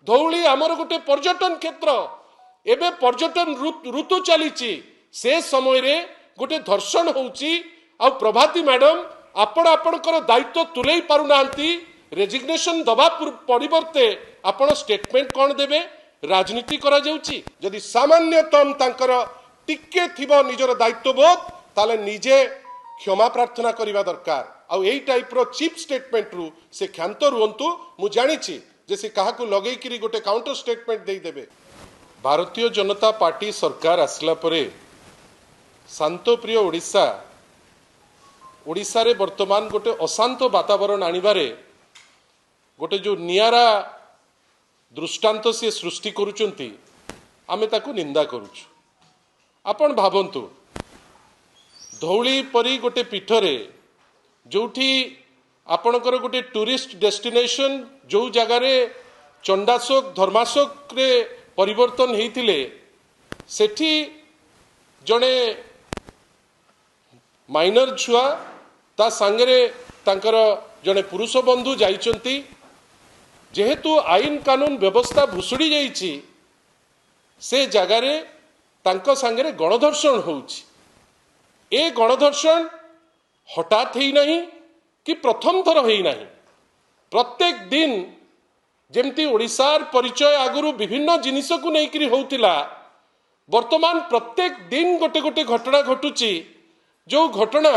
धौली आमर गोटे पर्यटन क्षेत्र एबे पर्यटन ऋतु चली से समय रे गोटे धर्षण होउची आ प्रभाती मैडम आपणकर दायित्व तुले पारुना रेजिग्नेशन दबा परिवर्ते आपण स्टेटमेंट कौन देबे राजनीति करा जाउची जदि सामान्यतम तांकर टिके थिबो निजर दायित्वबोध ताले निजे क्षमा प्रार्थना करिबा दरकार आ एई टाइप रो चीप स्टेटमेंट रु से क्षांत रुहंतु मु जानिछि जे से काहा को लगेई करी गोटे काउंटर स्टेटमेंट देई देबे। भारतीय जनता पार्टी सरकार आसला परे शांतप्रिय ओडिशा ओडिशा रे वर्तमान गोटे अशांत वातावरण आनिबारे गोटे जो नियारा दृष्टांत से सृष्टि करुचंती आमे ताकू निंदा करूछु। आपण भाबंतु धौली परी गोटे पीठरे जोठी आपणकर गोटे टूरिस्ट डेस्टिनेशन जो जगार चंडाशोक धर्माशोक रे परिवर्तन होइतिले सेठी जड़े माइनर छुआ ता सांगरे तांकर जड़े पुरुष बंधु जाइचंती जेहेतु आईन कानून व्यवस्था भुसुड़ी जाइछि से जगार तांको सांगरे गणधर्षण होउछि। ए गणधर्षण हठात ही नहीं कि प्रथम थर ही नहीं प्रत्येक दिन जेमती ओडिशार परिचय आगुरु विभिन्न जिनिस को लेकर होउतिला वर्तमान प्रत्येक दिन गोटे गोटे घटना घटुची जो घटना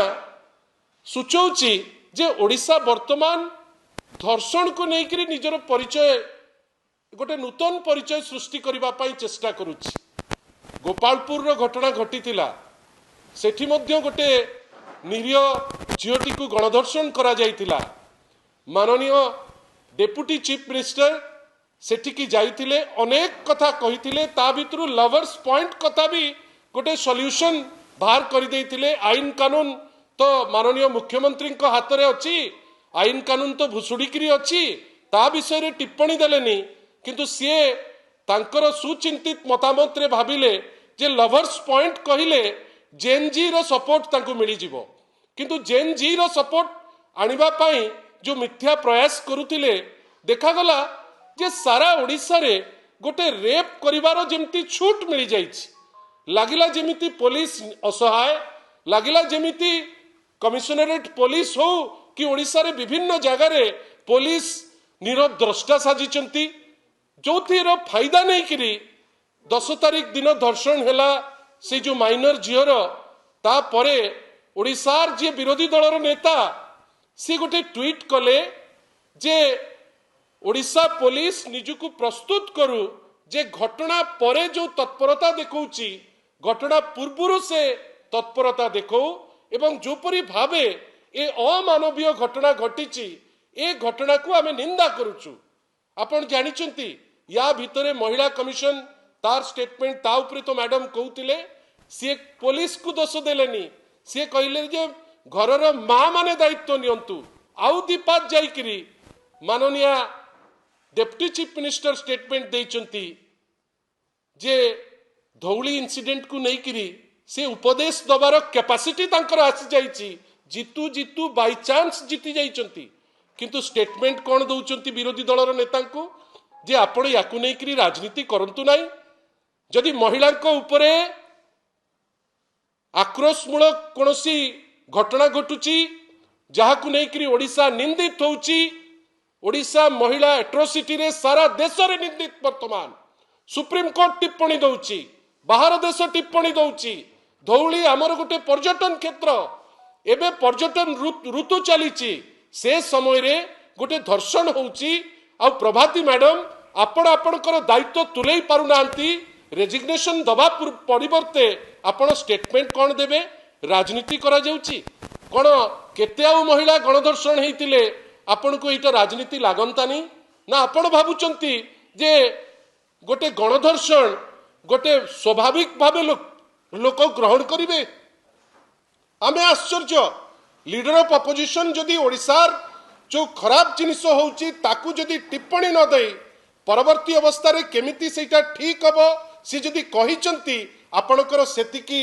सूचौची जे ओडिशा वर्तमान धर्षण को लेकर निजर परिचय गोटे नूतन परिचय सृष्टि करबा पई चेष्टा करुची। गोपालपुर रो घटना घटितिला सेठी मध्य गोटे निरीह झीटी को गणधर्षण करा जाइतिला। माननीय डेप्यूटी चीफ मिनिस्टर सेठिकी जाइतिले अनेक कथा कहितिले ता भितरु लवर्स पॉइंट कथा भी गोटे सॉल्यूशन बाहर कर देइतिले। आईन कानून तो माननीय मुख्यमंत्री को हाथ रे अछि आईन कानून तो भुसुड़ीकरी अछि ता विषय रे टिप्पणी देलेनी किंतु सीए तांकर सुचिंतित मतामत रे भाबिले जे लवर्स पॉइंट कहिले जेएनजी रो सपोर्ट तांको मिली जिवो किंतु जेएनजी रो सपोर्ट आनिबा पई जो मिथ्या प्रयास करुतिले देखा गला जे सारा ओडिसा रे गोटे रेप करिवारो जेमती छूट मिली जाइछि लागिला जेमिति पुलिस असहाय लागिला जेमिति कमिशनरेट पुलिस हो कि ओडिसा रे विभिन्न जगह रे पुलिस नीरव द्रष्टा साजिचंती जोथिरो फायदा नहीं करी 10 तारीख दिन धर्षण हैला से जो माइनर झीर ता परे ओडिशार जे विरोधी दलर नेता सी गोटे ट्वीट कले जे ओडिशा पुलिस निजुको प्रस्तुत करू जे घटना परे जो तत्परता देखौची घटना पूर्वरु से तत्परता देखो एवं जोपरी भावे ए अमानवीय घटना घटिची ए घटना को आमे निंदा करूचु। आपण जानिचंती या भितरे महिला कमिशन तार स्टेटमेंट ता उपरे तो मैडम कहउतिले सी पुलिस को दोष देलेनी सी कहले जे घरर माँ माने दायित्व नियंतु आउ दीपात जाइकरी माननीय डेप्यूटी चीफ मिनिस्टर स्टेटमेंट देइचंती जे धौली इंसिडेंट को लेकरी से उपदेश दबार कैपेसिटी तांकर आसी जाइची जीतू जीतू बाय चांस जीति जाइचंती किंतु स्टेटमेंट कौन दउचंती विरोधी दलर नेता को जे आपण याकू लेकरी राजनीति करंतु नाही जदि महिला उपरे आक्रोशमूलक कोनोसी घटना घटुची जहाकू लेकरी ओडिशा निंदित होउची ओडिशा महिला एट्रोसिटी रे सारा देश रे निंदित वर्तमान सुप्रीम कोर्ट टिप्पणी दउची बाहर देश टिप्पणी दउची धौली आमर गोटे पर्यटन क्षेत्र एबे पर्यटन ऋतु चली से समय रे गोटे धर्षण होउची आ प्रभाती मैडम आपणकर दायित्व तुले पारुना रेजिग्नेशन दबा परिवर्ते आपण स्टेटमेंट कौन देबे राजनीति करा जाउची कोन केते आउ महिला गणधर्षण हेतिले आपण को एटा राजनीति लागंतानी ना आपण भाबुचंती जे गोटे गणधर्षण गोटे स्वाभाविक भावे लोक ग्रहण करिवे। आमे आश्चर्य लीडर ऑफ अपोजिशन जदि ओडिशार जो खराब जिनिस होउची ताकू जदि टिप्पणी न दे परवर्ती अवस्था रे केमिति सेटा ठीक हबो सी जदि कहिचंती आपणकर सेतिकी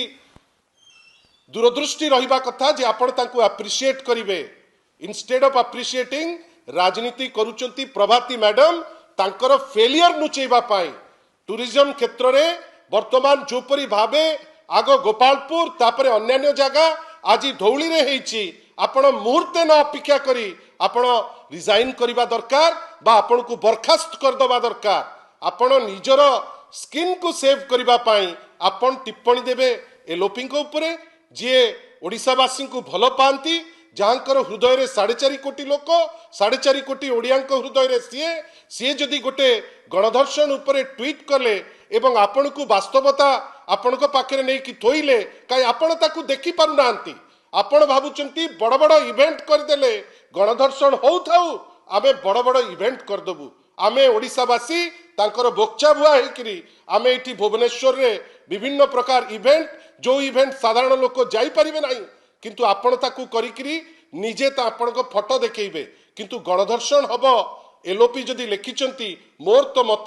दूरदृष्टि रहिबा कथा जे आपण तांकू एप्रिशिएट करिवे इंस्टेड ऑफ एप्रिशिएटिंग राजनीति करूचंती प्रभाती मैडम तांकर फेलियर नुचेबा पाई टूरिज्म क्षेत्र में वर्तमान जोपरी भावे आग गोपालपुर तापरे अन्यान्य जगह आज धौली रे हेची आपण मुहूर्ते न अपेक्षा करी आपण रिजाइन करबा दरकार बा आपण को बरखास्त कर दबा दरकार आपण निजर स्किन को सेव करबा पाई आपण टिप्पणी देबे एलोपी को ऊपरे जे ओडिशावासी को भल पाती जहाँकर हृदय रे 4.5 कोटी लोक 4.5 कोटी ओडिया हृदय रे सी जदि गोटे गणधर्षण उपरे ट्वीट कले एवं आपण को वास्तवता आपण पाखे नहीं कि थोइले कहीं आपण ताकू देखि पारु नांती आपण भाबुचंती बड़ बड़ इवेंट करदेले गणधर्षण हो थाउ आमे बड़ बड़ इवेंट करदबु आमे ओडिशावासी तांकर बोक्चा भुआ हेकरी आमे एठी भुवनेश्वर रे विभिन्न प्रकार इवेंट जो इवेंट साधारण लोक जाई परिबे नाही किंतु आपण ताकू करिकरी निजे ता आपण को फोटो देखैबे किंतु गणधर्षण हबो एलोपी जदि लिखिचंती मोर तो मत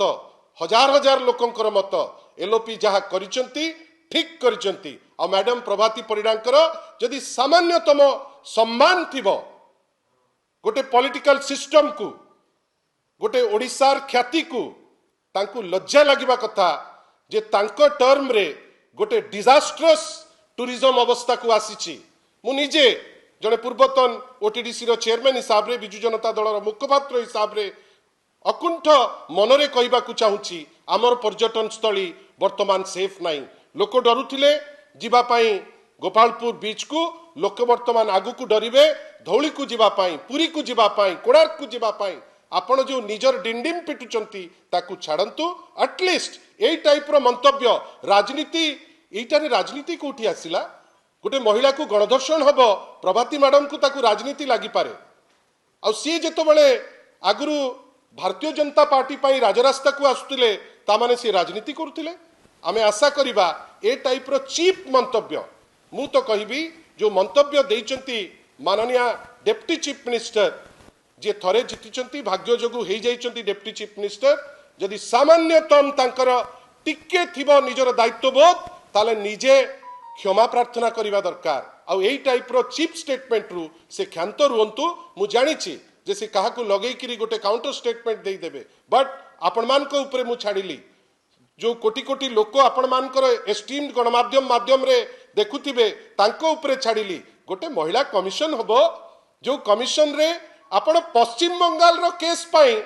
हजार हजार लोकंकर मत एलोपी जहा करिचंती ठीक करिचंती आ मैडम प्रभाती परिडांकर जदि सामान्यतम सम्मान थिबो गोटे पॉलिटिकल सिस्टम को गोटे ओडिशार ख्याति को तांकू लज्जा लगिबा कथा जे तांको टर्म रे गोटे डिजास्ट्रस टूरिज्म अवस्था को आसीची मु निजे जड़े पूर्वतन ओटीडीसी रो चेयरमैन हिसाब रे बिजु जनता दल मुखपात्र हिसाब रे अकुंठ मनरे कहबाकू चाहूची आमर पर्यटन स्थली वर्तमान सेफ नाही लोक डरुथिले जीवा पाई गोपालपुर बीच को लोक वर्तमान आगु को डरिवे धौली को जीवा पाई पुरी को जीवा पाई कोणार्क को जीवा पाई आपण जो निजर डिंडिम पिटुचंती ताकू छाड़ंतु एटलिस्ट एई टाइप रो मंतव्य राजनीति एइटारे राजनीति कोठी आसिला गोटे महिला को गणधर्षण हबो प्रभाती मैडम को ताकू राजनीति लागी पारे आ सी जेतो बेले आगुरु भारतीय जनता पार्टी पाई राजरास्ता को आसुतिले ता माने सी राजनीति करुतिले आमे आशा करिबा ए टाइप रो चीप मंतव्य मु तो कहिबी जो मंतव्य देइचंती माननीय डेप्टी चीफ मिनिस्टर जे थरे जितिचंती भाग्य जोगु हेई जाइचंती डेप्टी चीफ मिनिस्टर जदि सामान्यतम तांकर टिके थिबो निजर दायित्वबोध ताले निजे क्षमा प्रार्थना करिबा दरकार आ एई टाइप रो चीप स्टेटमेंट रु से क्षांत रुहंतु मु जानिछि जे से काहा को लगेई किरी गोटे काउंटर स्टेटमेंट देई देबे बट आपण मान को ऊपर मु छाडिली जो कोटी कोटी लोक आपण मान कर एस्टीम्ड गणमाध्यम माध्यम रे देखुथिबे तांको ऊपर छाडिली गोटे महिला कमिशन हबो जो कमिशन रे आपण पश्चिम बंगाल रो केस पाई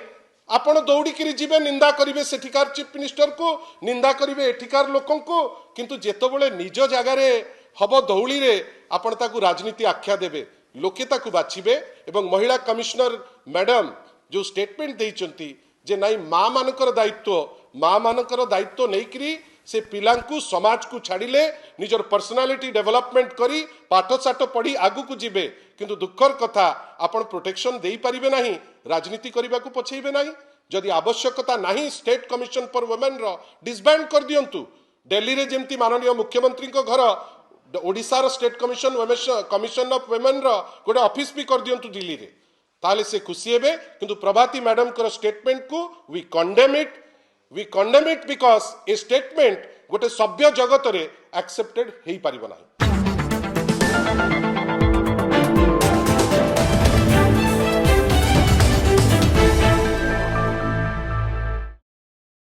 आपण दौड़ी किरी जीवे निंदा करिवे सेठिकार चीफ मिनिस्टर को निंदा करिवे एठिकार लोकन को किंतु जेतबेले निज जगह रे हबो दौड़ी रे आपण ताकू राजनीति आख्या देबे लोके ताकू बाछिबे एवं महिला कमिश्नर मैडम जो स्टेटमेंट देइचंती जे नाई मां मानकर दायित्व नहीं करी से पिलांकु समाज को छाड़िले निजर पर्सनालिटी डेवलपमेंट करी पाठ साठ पढ़ी आगु को जीवे किंतु दुखर कथा आपण प्रोटेक्शन देई परिबे नाही राजनीति करबा को पछेइबे नाही जदि आवश्यकता नाही स्टेट कमिशन फॉर वुमेन रो डिसबैंड कर दियंतु दिल्ली रे जेमती माननीय मुख्यमंत्री को घर ओडिसा रो स्टेट कमिशन ऑफ वुमेन रो गोटे ऑफिस भी कर दियंतु दिल्ली रे ताले से खुशी हेबे किंतु प्रभाती मैडम को स्टेटमेंट को we condemn it because a statement गोटे सभ्य जगत रे एक्सेप्टेड हेई परिबो नाही।